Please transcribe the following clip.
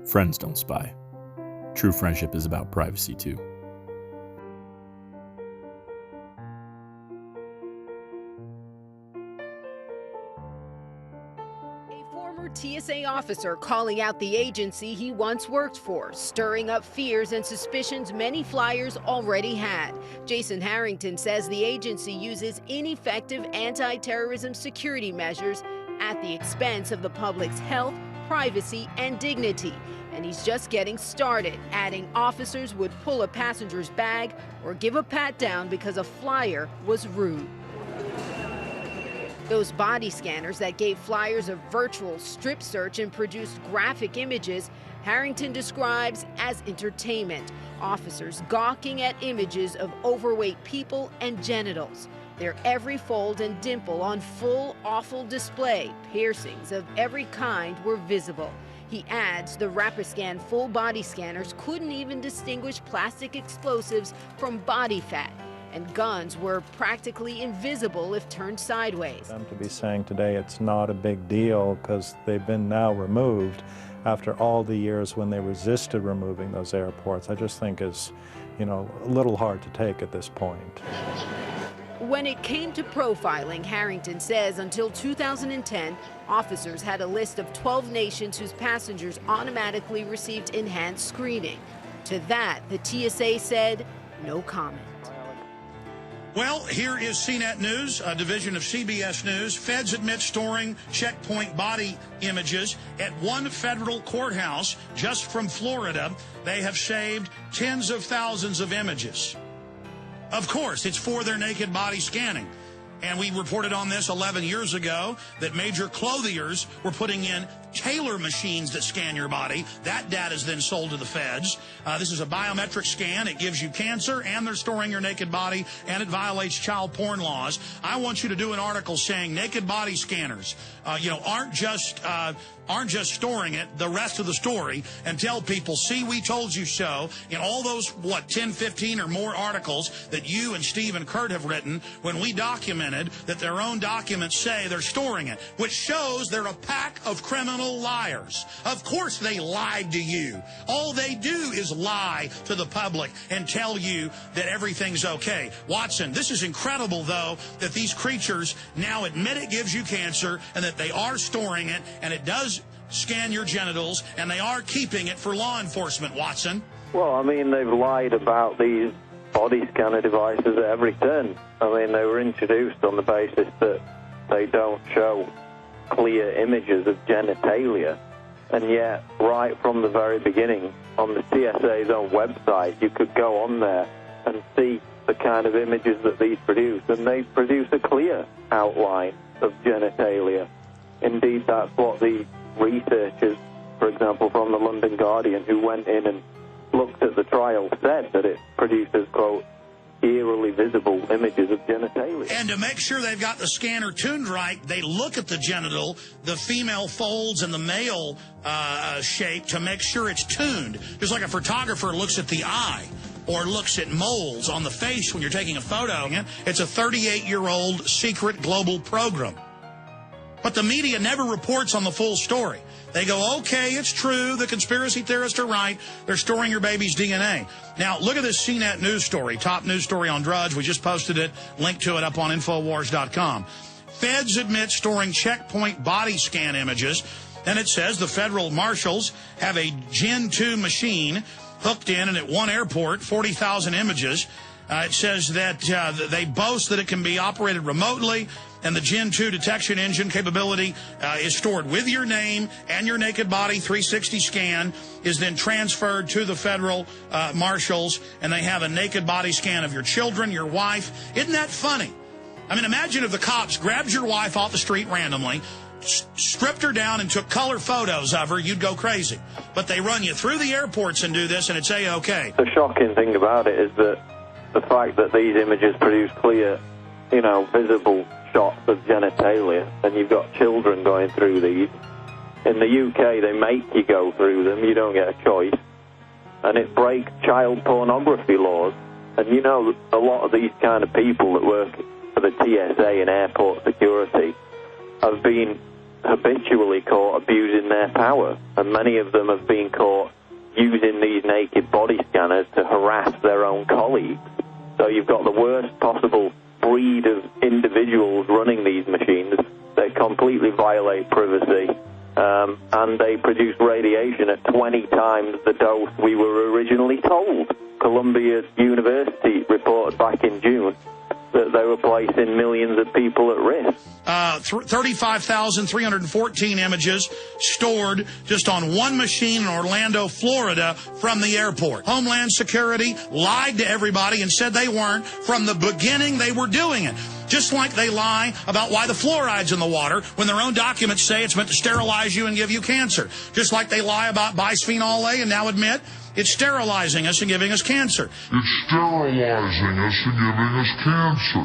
Friends don't spy. True friendship is about privacy too. TSA officer calling out the agency he once worked for, stirring up fears and suspicions many flyers already had. Jason Harrington says the agency uses ineffective anti-terrorism security measures at the expense of the public's health, privacy, and dignity. And he's just getting started, adding officers would pull a passenger's bag or give a pat down because a flyer was rude. Those body scanners that gave flyers a virtual strip search and produced graphic images, Harrington describes as entertainment. Officers gawking at images of overweight people and genitals. Their every fold and dimple on full, awful display. Piercings of every kind were visible. He adds the Rapiscan full body scanners couldn't even distinguish plastic explosives from body fat. And guns were practically invisible if turned sideways. Them to be saying today it's not a big deal because they've been now removed after all the years when they resisted removing those airports, I just think is, a little hard to take at this point. When it came to profiling, Harrington says until 2010, officers had a list of 12 nations whose passengers automatically received enhanced screening. To that, the TSA said, no comment. Well, here is CNET News, a division of CBS News. Feds admit storing checkpoint body images at one federal courthouse just from Florida. They have saved tens of thousands of images. Of course, it's for their naked body scanning. And we reported on this 11 years ago that major clothiers were putting in tailor machines that scan your body. That data is then sold to the feds. This is a biometric scan. It gives you cancer, and they're storing your naked body, and it violates child porn laws. I want you to do an article saying naked body scanners, aren't just storing it, the rest of the story, and tell people, see, we told you so, in all those, 10, 15 or more articles that you and Steve and Kurt have written when we documented that their own documents say they're storing it, which shows they're a pack of criminal liars. Of course they lied to you. All they do is lie to the public and tell you that everything's okay. Watson, this is incredible, though, that these creatures now admit it gives you cancer and that they are storing it, and it does scan your genitals, and they are keeping it for law enforcement, Watson. Well, they've lied about these body scanner devices at every turn. They were introduced on the basis that they don't show clear images of genitalia, and yet right from the very beginning on the TSA's own website you could go on there and see the kind of images that these produce, and they produce a clear outline of genitalia. Indeed, that's what the researchers, for example, from the London Guardian, who went in and looked at the trial, said that it produces, quote, eerily visible images of genitalia. And to make sure they've got the scanner tuned right, they look at the genital, the female folds, and the male shape to make sure it's tuned. Just like a photographer looks at the eye or looks at moles on the face when you're taking a photo. It's a 38-year-old secret global program. But the media never reports on the full story. They go, okay, it's true, the conspiracy theorists are right, they're storing your baby's DNA. Now, look at this CNET news story, top news story on Drudge. We just posted it, link to it up on Infowars.com. Feds admit storing checkpoint body scan images, and it says the federal marshals have a Gen 2 machine hooked in, and at one airport, 40,000 images. It says that they boast that it can be operated remotely, and the Gen 2 detection engine capability is stored with your name, and your naked body 360 scan is then transferred to the federal marshals, and they have a naked body scan of your children, your wife. Isn't that funny? Imagine if the cops grabbed your wife off the street randomly, stripped her down and took color photos of her, you'd go crazy. But they run you through the airports and do this, and it's A-OK. The shocking thing about it is that the fact that these images produce clear, visible shots of genitalia, and you've got children going through these. In the UK, they make you go through them. You don't get a choice. And it breaks child pornography laws. And a lot of these kind of people that work for the TSA and airport security have been habitually caught abusing their power, and many of them have been caught using these naked body scanners to harass their own colleagues. So you've got the worst possible breed of individuals running these machines. They completely violate privacy, and they produce radiation at 20 times the dose we were originally told. Columbia University reported back in June that they were placing millions of people at risk. 35,314 images stored just on one machine in Orlando, Florida, from the airport. Homeland Security lied to everybody and said they weren't. From the beginning, they were doing it. Just like they lie about why the fluoride's in the water when their own documents say it's meant to sterilize you and give you cancer. Just like they lie about bisphenol A and now admit it's sterilizing us and giving us cancer. It's sterilizing us and giving us cancer.